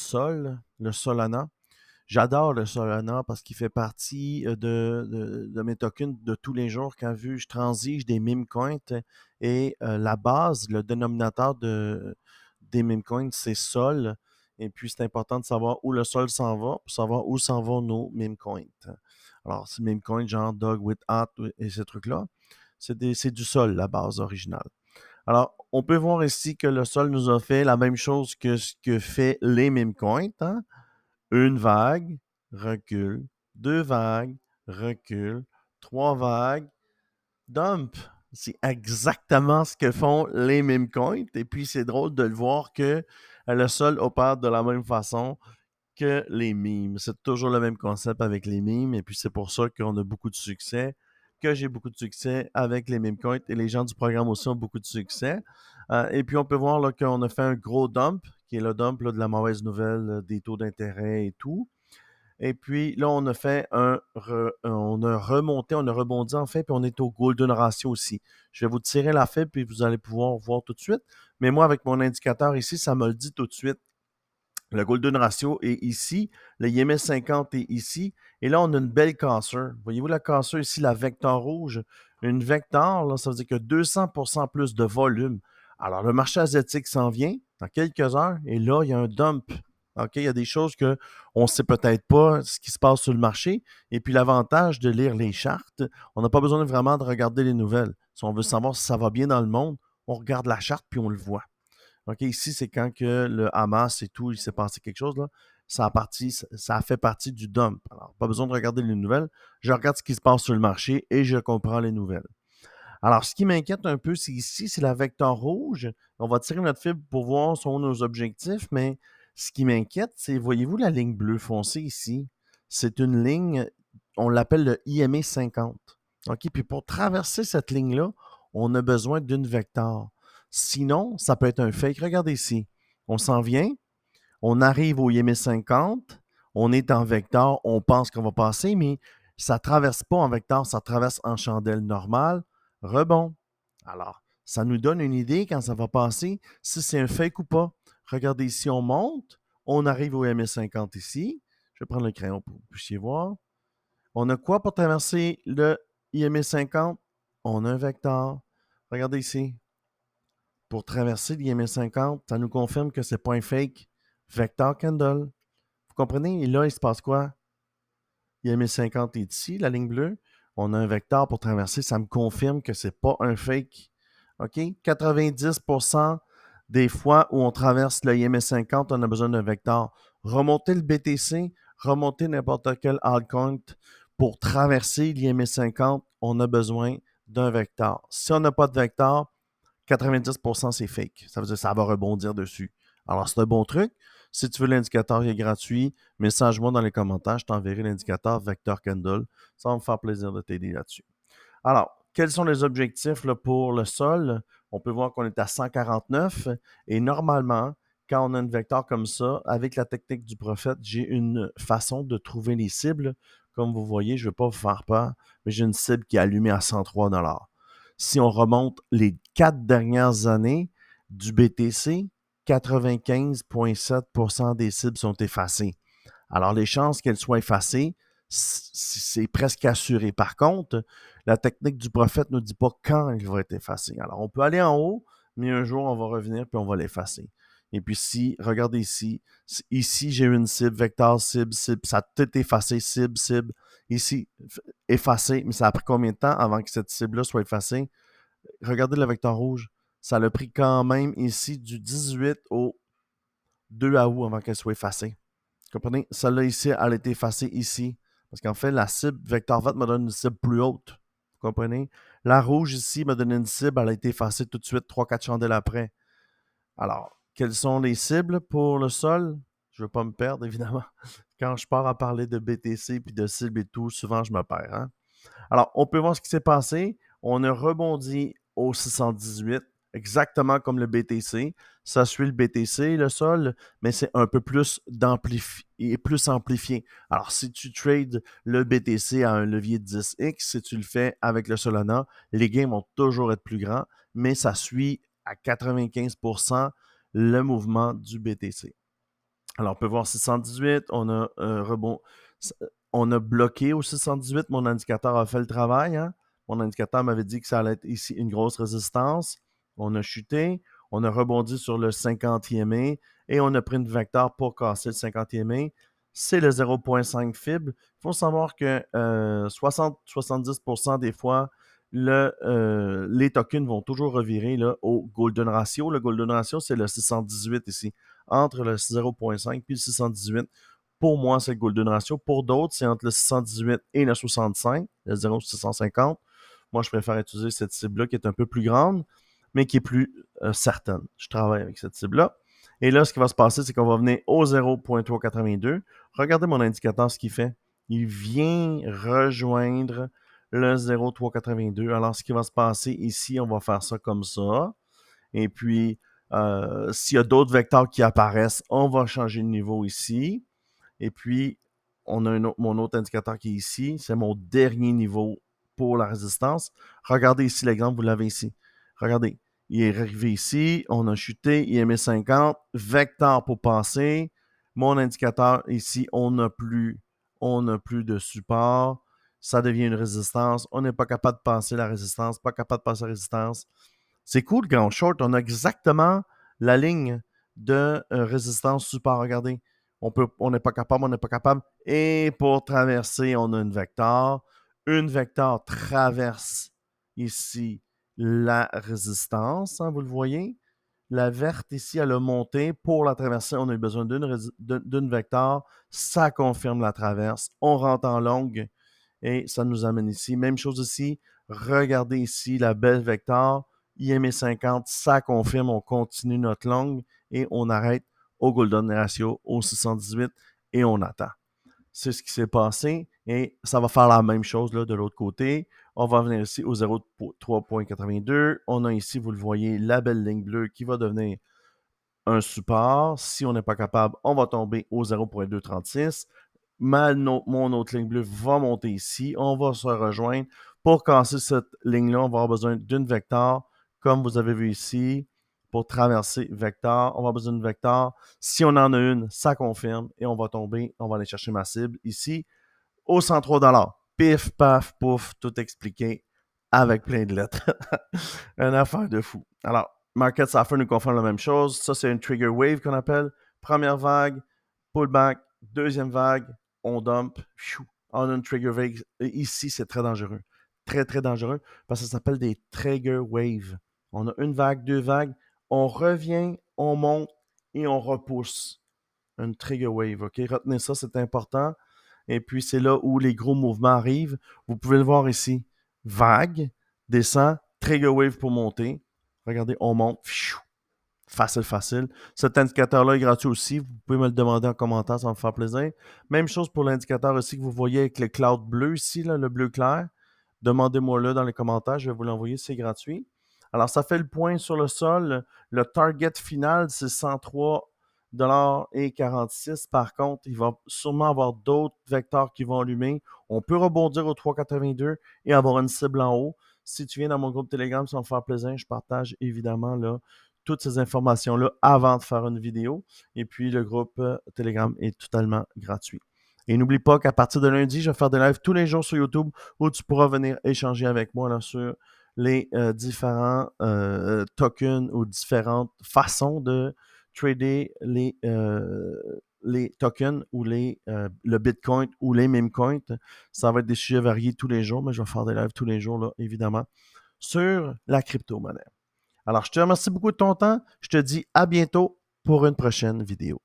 Sol, le Solana. J'adore le Solana parce qu'il fait partie de mes tokens de tous les jours. Quand vu, je transige des meme coins et la base, le dénominateur des meme coins, c'est Sol. Et puis, c'est important de savoir où le Sol s'en va pour savoir où s'en vont nos meme coins. Alors, ces meme coins, genre Dog with Hat et ces trucs-là, c'est du Sol, la base originale. Alors, on peut voir ici que le Sol nous a fait la même chose que ce que fait les meme coins, hein? Une vague, recul, deux vagues, recul, trois vagues, dump. C'est exactement ce que font les meme coins. Et puis, c'est drôle de le voir que le sol opère de la même façon que les memes. C'est toujours le même concept avec les memes. Et puis, c'est pour ça qu'on a beaucoup de succès, que j'ai beaucoup de succès avec les meme coins. Et les gens du programme aussi ont beaucoup de succès. Et puis, on peut voir là, qu'on a fait un gros dump, qui est le dump là, de la mauvaise nouvelle, des taux d'intérêt et tout. Et puis là, on a fait on a remonté, on a rebondi en fait, puis on est au golden ratio aussi. Je vais vous tirer la faible, puis vous allez pouvoir voir tout de suite. Mais moi, avec mon indicateur ici, ça me le dit tout de suite. Le golden ratio est ici, le IMS 50 est ici, et là, on a une belle cassure. Voyez-vous la cassure ici, la vecteur rouge? Une vecteur, là, ça veut dire que 200% plus de volume. Alors, le marché asiatique s'en vient dans quelques heures, et là, il y a un dump. OK, il y a des choses qu'on ne sait peut-être pas ce qui se passe sur le marché. Et puis, l'avantage de lire les chartes, on n'a pas besoin vraiment de regarder les nouvelles. Si on veut savoir si ça va bien dans le monde, on regarde la charte puis on le voit. OK, ici, c'est quand que le Hamas et tout, il s'est passé quelque chose, là. Ça a fait partie du dump. Alors, pas besoin de regarder les nouvelles. Je regarde ce qui se passe sur le marché et je comprends les nouvelles. Alors, ce qui m'inquiète un peu, c'est ici, c'est la vecteur rouge. On va tirer notre fibre pour voir sont nos objectifs, mais ce qui m'inquiète, c'est, voyez-vous la ligne bleue foncée ici? C'est une ligne, on l'appelle le IME 50. OK, puis pour traverser cette ligne-là, on a besoin d'une vecteur. Sinon, ça peut être un fake. Regardez ici. On s'en vient, on arrive au IME 50, on est en vecteur, on pense qu'on va passer, mais ça ne traverse pas en vecteur, ça traverse en chandelle normale, rebond. Alors, ça nous donne une idée quand ça va passer, si c'est un fake ou pas. Regardez ici, on monte, on arrive au IME 50 ici. Je vais prendre le crayon pour que vous puissiez voir. On a quoi pour traverser le IME 50? On a un vecteur. Regardez ici. Pour traverser l'IME 50, ça nous confirme que ce n'est pas un fake vector candle. Vous comprenez? Et là, il se passe quoi? IME 50 est ici, la ligne bleue. On a un vecteur pour traverser. Ça me confirme que ce n'est pas un fake. OK? 90% des fois où on traverse le IME 50, on a besoin d'un vecteur. Remonter le BTC, remonter n'importe quel altcoin pour traverser l'IME 50, on a besoin d'un vecteur. Si on n'a pas de vecteur, 90% c'est fake. Ça veut dire que ça va rebondir dessus. Alors, c'est un bon truc. Si tu veux l'indicateur, il est gratuit. Message-moi dans les commentaires. Je t'enverrai l'indicateur Vector Candle. Ça va me faire plaisir de t'aider là-dessus. Alors, quels sont les objectifs là, pour le sol? On peut voir qu'on est à 149 et normalement, quand on a une vecteur comme ça, avec la technique du prophète, j'ai une façon de trouver les cibles. Comme vous voyez, je ne vais pas vous faire peur, mais j'ai une cible qui est allumée à 103 $. Si on remonte les 4 dernières années du BTC, 95,7% des cibles sont effacées. Alors, les chances qu'elles soient effacées, c'est presque assuré. Par contre, la technique du prophète ne nous dit pas quand il va être effacé. Alors, on peut aller en haut, mais un jour, on va revenir puis on va l'effacer. Et puis, si, regardez ici, j'ai une cible, vecteur, cible, cible, ça a tout effacé, cible, cible. Ici, effacé, mais ça a pris combien de temps avant que cette cible-là soit effacée? Regardez le vecteur rouge. Ça l'a pris quand même ici du 18 au 2 août avant qu'elle soit effacée. Vous comprenez? Celle-là ici, elle a été effacée ici. Parce qu'en fait, la cible vecteur vert me donne une cible plus haute. Vous comprenez? La rouge ici m'a donné une cible, elle a été effacée tout de suite, 3-4 chandelles après. Alors, quelles sont les cibles pour le sol? Je ne veux pas me perdre, évidemment. Quand je pars à parler de BTC puis de cibles et tout, souvent je me perds. Hein? Alors, on peut voir ce qui s'est passé. On a rebondi au 618, exactement comme le BTC. Ça suit le BTC, le sol, mais c'est un peu plus amplifié. Alors, si tu trades le BTC à un levier de 10x, si tu le fais avec le Solana, les gains vont toujours être plus grands, mais ça suit à 95% le mouvement du BTC. Alors, on peut voir 618, on a on a bloqué au 618, mon indicateur a fait le travail. Hein? Mon indicateur m'avait dit que ça allait être ici une grosse résistance. On a chuté, on a rebondi sur le 50e et on a pris une vecteur pour casser le 50e. C'est le 0,5 fibre. Il faut savoir que 60-70% des fois, les tokens vont toujours revirer là, au Golden Ratio. Le Golden Ratio, c'est le 618 ici, entre le 0,5 puis le 618. Pour moi, c'est le Golden Ratio. Pour d'autres, c'est entre le 618 et le 65, le 0,650. Moi, je préfère utiliser cette cible-là qui est un peu plus grande, mais qui est plus certaine. Je travaille avec cette cible-là. Et là, ce qui va se passer, c'est qu'on va venir au 0,382. Regardez mon indicateur, ce qu'il fait. Il vient rejoindre le 0,382. Alors, ce qui va se passer ici, on va faire ça comme ça. Et puis, s'il y a d'autres vecteurs qui apparaissent, on va changer de niveau ici. Et puis, on a mon autre indicateur qui est ici. C'est mon dernier niveau pour la résistance. Regardez ici l'exemple, vous l'avez ici. Regardez, il est arrivé ici, on a chuté, il est mis 50, vecteur pour passer. Mon indicateur ici, on n'a plus de support. Ça devient une résistance. On n'est pas capable de passer la résistance, pas capable de passer la résistance. C'est cool, grand short. On a exactement la ligne de résistance support. Regardez, on n'est pas capable, on n'est pas capable. Et pour traverser, on a une vecteur. Une vecteur traverse ici la résistance, hein, vous le voyez. La verte ici, elle a monté. Pour la traverser, on a eu besoin d'une vecteur. Ça confirme la traverse. On rentre en longue et ça nous amène ici. Même chose ici. Regardez ici la belle vecteur. IME 50, ça confirme. On continue notre longue et on arrête au Golden Ratio, au 618 et on attend. C'est ce qui s'est passé et ça va faire la même chose là, de l'autre côté. On va venir ici au 0,3.82. On a ici, vous le voyez, la belle ligne bleue qui va devenir un support. Si on n'est pas capable, on va tomber au 0,236. Mon autre ligne bleue va monter ici. On va se rejoindre. Pour casser cette ligne-là, on va avoir besoin d'une vecteur, comme vous avez vu ici. Pour traverser vecteur, on va avoir besoin d'une vecteur. Si on en a une, ça confirme et on va tomber. On va aller chercher ma cible ici au 103 $. Pif, paf, pouf, tout expliqué avec plein de lettres. Une affaire de fou. Alors, Market Software nous confirme la même chose. Ça, c'est une trigger wave qu'on appelle. Première vague, pullback. Deuxième vague, on dump. On a une trigger wave. Et ici, c'est très dangereux. Très, très dangereux parce que ça s'appelle des trigger waves. On a une vague, deux vagues. On revient, on monte et on repousse. Une trigger wave, OK? Retenez ça, c'est important. Et puis, c'est là où les gros mouvements arrivent. Vous pouvez le voir ici. Vague, descend, trigger wave pour monter. Regardez, on monte. Facile, facile. Cet indicateur-là est gratuit aussi. Vous pouvez me le demander en commentaire, ça va me faire plaisir. Même chose pour l'indicateur aussi que vous voyez avec le cloud bleu ici, là, le bleu clair. Demandez-moi-le dans les commentaires, je vais vous l'envoyer, c'est gratuit. Alors, ça fait le point sur le sol. Le target final, c'est 103,46 $. Par contre, il va sûrement avoir d'autres vecteurs qui vont allumer. On peut rebondir au 3,82 et avoir une cible en haut. Si tu viens dans mon groupe Telegram, ça va me faire plaisir. Je partage évidemment là, toutes ces informations-là avant de faire une vidéo. Et puis, le groupe Telegram est totalement gratuit. Et n'oublie pas qu'à partir de lundi, je vais faire des lives tous les jours sur YouTube où tu pourras venir échanger avec moi là, sur les différents tokens ou différentes façons de trader les tokens ou le Bitcoin ou les meme coins. Ça va être des sujets variés tous les jours, mais je vais faire des lives tous les jours, là, évidemment, sur la crypto-monnaie. Alors, je te remercie beaucoup de ton temps. Je te dis à bientôt pour une prochaine vidéo.